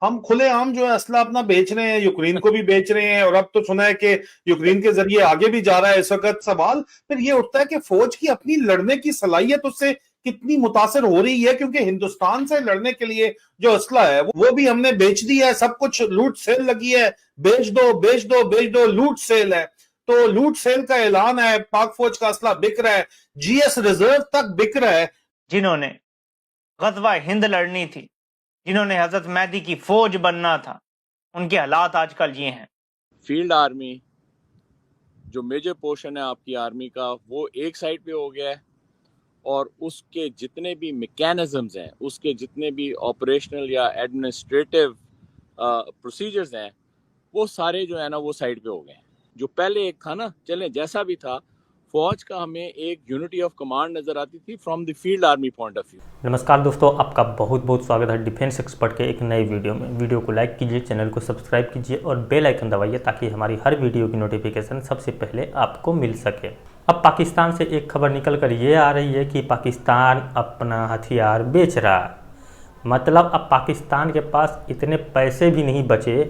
हम खुलेआम जो है असला अपना बेच रहे हैं, यूक्रेन को भी बेच रहे हैं, और अब तो सुना है कि यूक्रेन के जरिए आगे भी जा रहा है। इस वक्त सवाल फिर ये उठता है कि फौज की अपनी लड़ने की सलाहियत उससे कितनी मुतासर हो रही है, क्योंकि हिंदुस्तान से लड़ने के लिए जो असला है वो भी हमने बेच दिया है। सब कुछ लूट सेल लगी है, बेच दो बेच दो बेच दो, लूट सेल है। तो लूट सेल का ऐलान है, पाक फौज का असला बिक रहा है, जीएस रिजर्व तक बिक रहा है। जिन्होंने गजवा हिंद लड़नी थी, जिन्होंने हजरत मेहदी की फौज बनना था, उनके हालात आजकल ये हैं। फील्ड आर्मी जो मेजर पोर्शन है आपकी आर्मी का, वो एक साइड पे हो गया है, और उसके जितने भी मैकेनिज्म्स हैं, उसके जितने भी ऑपरेशनल या एडमिनिस्ट्रेटिव प्रोसीजर्स हैं, वो सारे जो है ना वो साइड पे हो गए हैं। जो पहले एक था ना, चले जैसा भी था, फौज का हमें एक यूनिटी ऑफ कमांड नजर आती थी from the field army point of view. नमस्कार दोस्तों, आपका बहुत बहुत स्वागत है डिफेंस एक्सपर्ट के एक नई वीडियो में। वीडियो को लाइक कीजिए, चैनल को सब्सक्राइब कीजिए और बेल आइकन दबाइए ताकि हमारी हर वीडियो की नोटिफिकेशन सबसे पहले आपको मिल सके। अब पाकिस्तान से एक खबर निकल कर ये आ रही है कि पाकिस्तान अपना हथियार बेच रहा है। मतलब अब पाकिस्तान के पास इतने पैसे भी नहीं बचे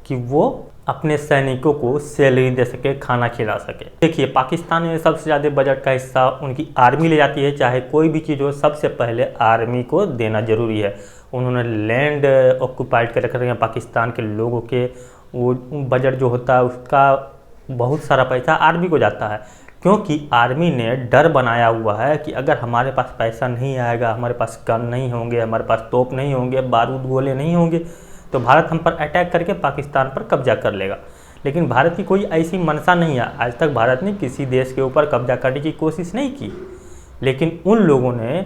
कि वो अपने सैनिकों को सैलरी दे सके, खाना खिला सके। देखिए, पाकिस्तान में सबसे ज़्यादा बजट का हिस्सा उनकी आर्मी ले जाती है। चाहे कोई भी चीज़ हो, सबसे पहले आर्मी को देना ज़रूरी है। उन्होंने लैंड ऑक्यूपाइड कर रखे हैं पाकिस्तान के लोगों के। वो बजट जो होता है उसका बहुत सारा पैसा आर्मी को जाता है, क्योंकि आर्मी ने डर बनाया हुआ है कि अगर हमारे पास पैसा नहीं आएगा, हमारे पास गन नहीं होंगे, हमारे पास तोप नहीं होंगे, बारूद गोले नहीं होंगे, तो भारत हम पर अटैक करके पाकिस्तान पर कब्जा कर लेगा। लेकिन भारत की कोई ऐसी मंशा नहीं है। आज तक भारत ने किसी देश के ऊपर कब्जा करने की कोशिश नहीं की, लेकिन उन लोगों ने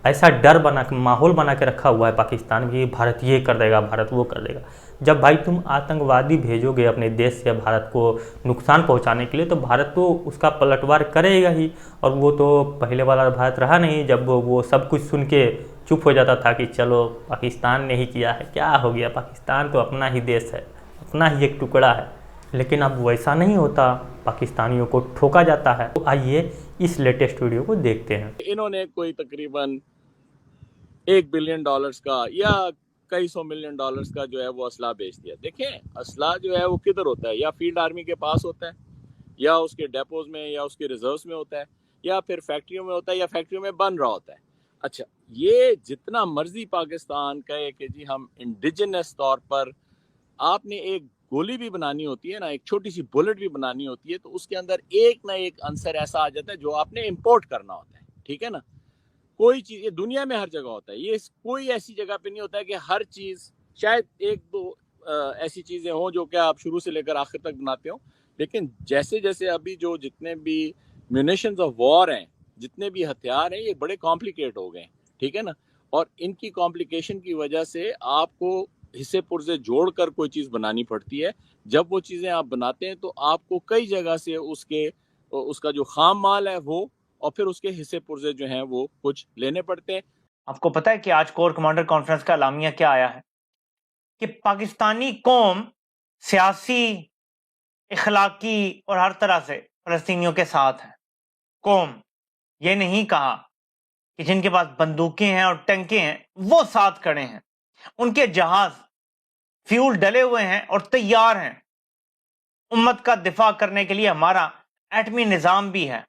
ऐसा डर बना के, माहौल बना के रखा हुआ है पाकिस्तान में कि भारत ये कर देगा, भारत वो कर देगा। जब भाई तुम आतंकवादी भेजोगे अपने देश से भारत को नुकसान पहुंचाने के लिए, तो भारत तो उसका पलटवार करेगा ही। और वो तो पहले वाला भारत रहा नहीं, जब वो सब कुछ सुन के चुप हो जाता था कि चलो पाकिस्तान ने ही किया है, क्या हो गया, पाकिस्तान तो अपना ही देश है, अपना ही एक टुकड़ा है। लेकिन अब वैसा नहीं होता, पाकिस्तानियों को ठोका जाता है। तो आइए इस लेटेस्ट वीडियो को देखते हैं। इन्होंने कोई तकरीबन $1 बिलियन का या कई $100 मिलियन का जो है वो असला बेच दिया। देखें, असला जो है वो किधर होता है? या फील्ड आर्मी के पास होता है, या उसके डेपोज में, या उसके रिजर्व्स में होता है, या फिर फैक्ट्रियों में होता है, या फैक्ट्रियों में बन रहा होता है। अच्छा, ये जितना मर्जी पाकिस्तान कहे कि जी हम इंडिजिनस तौर पर, आपने एक गोली भी बनानी होती है ना, एक छोटी सी बुलेट भी बनानी होती है, तो उसके अंदर एक ना एक आंसर ऐसा आ जाता है जो आपने इंपोर्ट करना होता है। ठीक है ना? कोई चीज, ये दुनिया में हर जगह होता है, ये कोई ऐसी जगह पे नहीं होता है कि हर चीज, शायद एक दो ऐसी चीजें हों जो कि आप शुरू से लेकर आखिर तक बनाते हो, लेकिन जैसे जैसे अभी जो जितने भी म्यूनिशंस ऑफ वॉर हैं, जितने भी हथियार हैं, ये बड़े कॉम्प्लिकेट हो गए। ठीक है ना? और इनकी कॉम्प्लिकेशन की वजह से आपको हिस्से पुर्जे जोड़कर कोई चीज बनानी पड़ती है। जब वो चीजें आप बनाते हैं तो आपको कई जगह से उसका जो खाम माल है वो, और फिर उसके हिस्से पुर्जे जो हैं वो कुछ लेने पड़ते हैं। आपको पता है कि आज कोर कमांडर कॉन्फ्रेंस का एलामिया क्या आया है? कि पाकिस्तानी कौम सियासी, इखलाकी और हर तरह से फलस्तीनियों के साथ है। कौम ये नहीं कहा कि जिनके पास बंदूकें हैं और टंके हैं वो साथ खड़े हैं। उनके जहाज फ्यूल डले हुए हैं और तैयार हैं। उम्मत का दिफा करने के लिए हमारा एटमी निजाम भी है,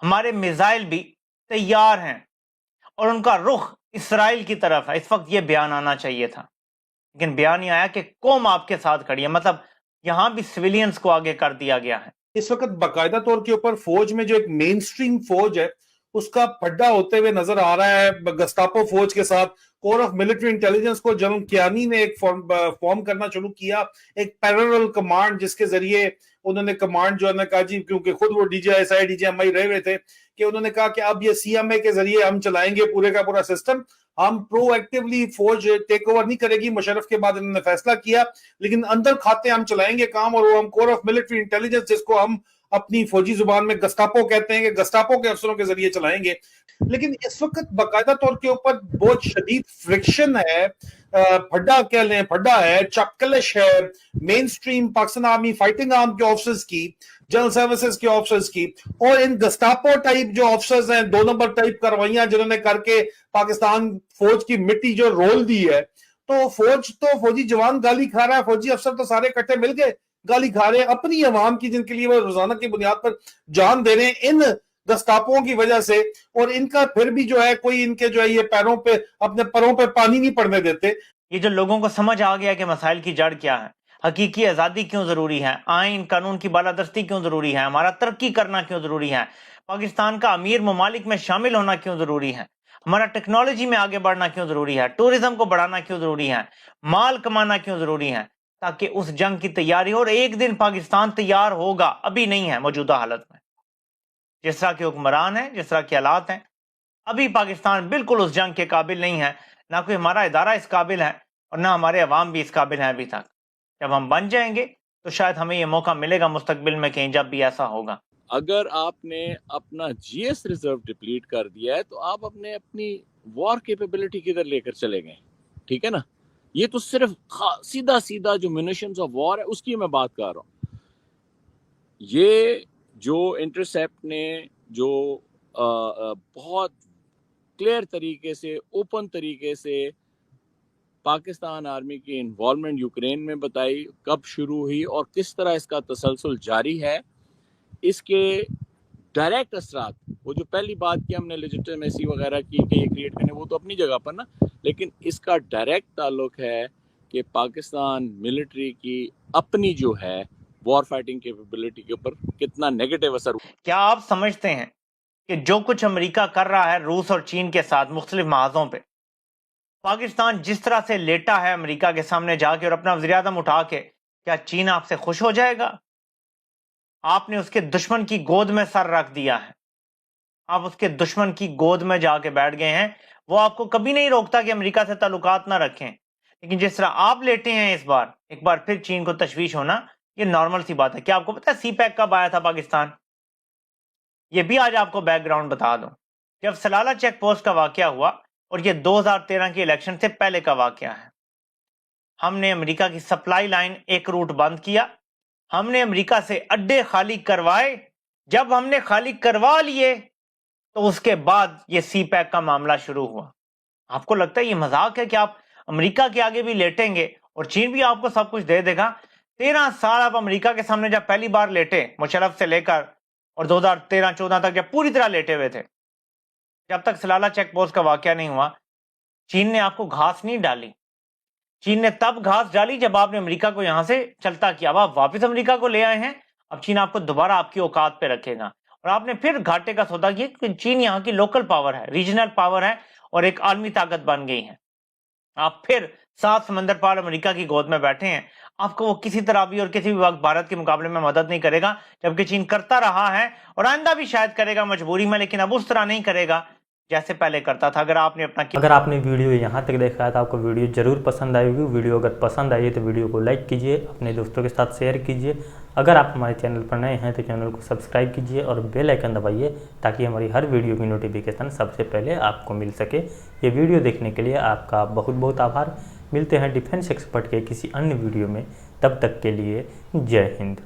हमारे मिसाइल भी तैयार हैं, और उनका रुख इसराइल की तरफ है। इस वक्त ये बयान आना चाहिए था, लेकिन बयान नहीं आया कि कौम आपके साथ खड़ी है। मतलब यहां भी सिविलियंस को आगे कर दिया गया है। इस वक्त बाकायदा तौर के ऊपर फौज में जो एक मेन स्ट्रीम फौज है उसका पड्डा होते हुए नजर आ रहा है गस्तापो फौज के साथ। कोर ऑफ मिलिट्री इंटेलिजेंस को जनरल कियानी ने एक फॉर्म करना शुरू किया, एक पैरेलल कमांड, जिसके जरिए उन्होंने कमांड जो है ना कहा जी, क्योंकि खुद वो डीजीआईएसआई डीजीएमआई रहे हुए थे, कि उन्होंने कहा कि अब ये सीएमए के जरिए हम चलाएंगे पूरे का पूरा सिस्टम। हम प्रोएक्टिवली फौज टेक ओवर नहीं करेगी, मुशर्रफ के बाद इन्होंने फैसला किया, लेकिन अंदर खाते हम चलाएंगे काम, और वो हम कोर ऑफ मिलिट्री इंटेलिजेंस, जिसको हम अपनी फौजी जुबान में गस्तापो कहते हैं, कि गस्तापो के अफसरों के जरिए चलाएंगे। लेकिन इस वक्त बाकायदा तौर के ऊपर बहुत शदीद फ्रिक्शन है, फड्डा कह लें, फड्डा है, चपकलिश है main stream Pakistan army fighting arm के ऑफिसर्स की, जनरल सर्विसेज के ऑफिसर्स की, और इन गस्तापो टाइप जो ऑफिसर्स हैं, 2 नंबर टाइप कार्रवाइयां जिन्होंने करके पाकिस्तान फौज की मिट्टी जो रोल दी है, तो फौजी जवान गाली खा रहा है, फौजी अफसर तो सारे इकट्ठे मिल गए गाली खा रहे हैं अपनी अवाम की, जिनके लिए वो रोजाना की बुनियाद पर जान दे रहे हैं इन गस्तापों की वजह से। और इनका फिर भी जो है कोई इनके जो है ये पैरों पे, अपने पैरों पे पानी नहीं पड़ने देते। ये जो लोगों को समझ आ गया कि मसाइल की जड़ क्या है, हकीकी आज़ादी क्यों ज़रूरी है, आइन कानून की बालादस्ती क्यों ज़रूरी है, हमारा तरक्की करना क्यों ज़रूरी है, पाकिस्तान का अमीर ममालिक में शामिल होना क्यों ज़रूरी है, हमारा टेक्नोलॉजी में आगे बढ़ना क्यों ज़रूरी है, टूरिज्म को बढ़ाना क्यों ज़रूरी है, माल कमाना क्यों ज़रूरी है, ताकि उस जंग की तैयारी हो। और एक दिन पाकिस्तान तैयार होगा, अभी नहीं है मौजूदा हालत में। जिस तरह के हुक्मरान हैं, जिस तरह के हालात हैं, अभी पाकिस्तान बिल्कुल उस जंग के काबिल नहीं है। ना कोई हमारा इदारा इस काबिल है और ना हमारे अवाम भी इस काबिल हैं अभी तक। जब हम बन जाएंगे तो शायद हमें ये मौका मिलेगा मुस्तकबिल में, कहीं जब भी ऐसा होगा। अगर आपने अपना जीएस रिजर्व डिप्लीट कर दिया है तो आप अपनी वॉर कैपेबिलिटी किधर लेकर चले गए, ठीक है ना। ये तो सिर्फ सीधा सीधा जो म्यूनिशंस ऑफ वॉर है उसकी मैं बात कर रहा हूँ। ये जो इंटरसेप्ट ने जो बहुत क्लियर तरीके से, ओपन तरीके से पाकिस्तान आर्मी की इन्वॉल्वमेंट यूक्रेन में बताई, कब शुरू हुई और किस तरह इसका तसलसल जारी है, इसके डायरेक्ट असरात, वो जो पहली बात की हमने लेजिटिमेसी वगैरह की कि ये क्रिएट करने, वो तो अपनी जगह पर ना, लेकिन इसका डायरेक्ट ताल्लुक है कि पाकिस्तान मिलिट्री की अपनी जो है वॉर फाइटिंग कैपेबिलिटी के ऊपर कितना नेगेटिव असर हुआ। क्या आप समझते हैं कि जो कुछ अमेरिका कर रहा है रूस और चीन के साथ मुख्तलिफ महाजों पे, पाकिस्तान जिस तरह से लेटा है अमेरिका के सामने जाके और अपना वज़ीर-ए-आज़म उठा के, क्या चीन आपसे खुश हो जाएगा? आपने उसके दुश्मन की गोद में सर रख दिया है, आप उसके दुश्मन की गोद में जाके बैठ गए हैं। वो आपको कभी नहीं रोकता कि अमेरिका से ताल्लुकात ना रखें, लेकिन जिस तरह आप लेटे हैं इस बार, एक बार फिर चीन को तशवीश होना ये नॉर्मल सी बात है। क्या आपको पता है सीपैक कब आया था पाकिस्तान? ये भी आज आपको बैकग्राउंड बता दूं। जब सलाला चेक पोस्ट का वाकया हुआ, और ये 2013 के इलेक्शन से पहले का वाकया है। हमने अमेरिका की सप्लाई लाइन एक रूट बंद किया, हमने अमेरिका से अड्डे खाली करवाए। जब हमने खाली करवा लिए तो उसके बाद ये सीपैक का मामला शुरू हुआ। आपको लगता है ये मजाक है कि आप अमेरिका के आगे भी लेटेंगे और चीन भी आपको सब कुछ दे देगा? 13 साल आप अमेरिका के सामने जब पहली बार लेटे, मुशर्रफ से लेकर, और 2013-14 तक जब पूरी तरह लेटे हुए थे, जब तक सलाला चेक पोस्ट का वाकया नहीं हुआ, चीन ने आपको घास नहीं डाली। चीन ने तब घास डाली जब आपने अमेरिका को यहां से चलता किया। अब आप वापस अमेरिका को ले आए हैं, अब चीन आपको दोबारा आपकी औकात पे रखेगा और आपने फिर घाटे का सौदा किया कि चीन यहाँ की लोकल पावर है, रीजनल पावर है और एक आलमी ताकत बन गई है। आप फिर 7 समंदर पार अमेरिका की गोद में बैठे हैं। आपको वो किसी तरह भी और किसी भी वक्त भारत के मुकाबले में मदद नहीं करेगा, जबकि चीन करता रहा है और आइंदा भी शायद करेगा मजबूरी में, लेकिन अब उस तरह नहीं करेगा जैसे पहले करता था। अगर आपने वीडियो यहाँ तक देखा है तो आपको वीडियो जरूर पसंद आई होगी। वीडियो अगर पसंद आई है तो वीडियो को लाइक कीजिए, अपने दोस्तों के साथ शेयर कीजिए। अगर आप हमारे चैनल पर नए हैं तो चैनल को सब्सक्राइब कीजिए और बेल आइकन दबाइए ताकि हमारी हर वीडियो की नोटिफिकेशन सबसे पहले आपको मिल सके। ये वीडियो देखने के लिए आपका बहुत बहुत आभार। मिलते हैं डिफेंस एक्सपर्ट के किसी अन्य वीडियो में, तब तक के लिए जय हिंद।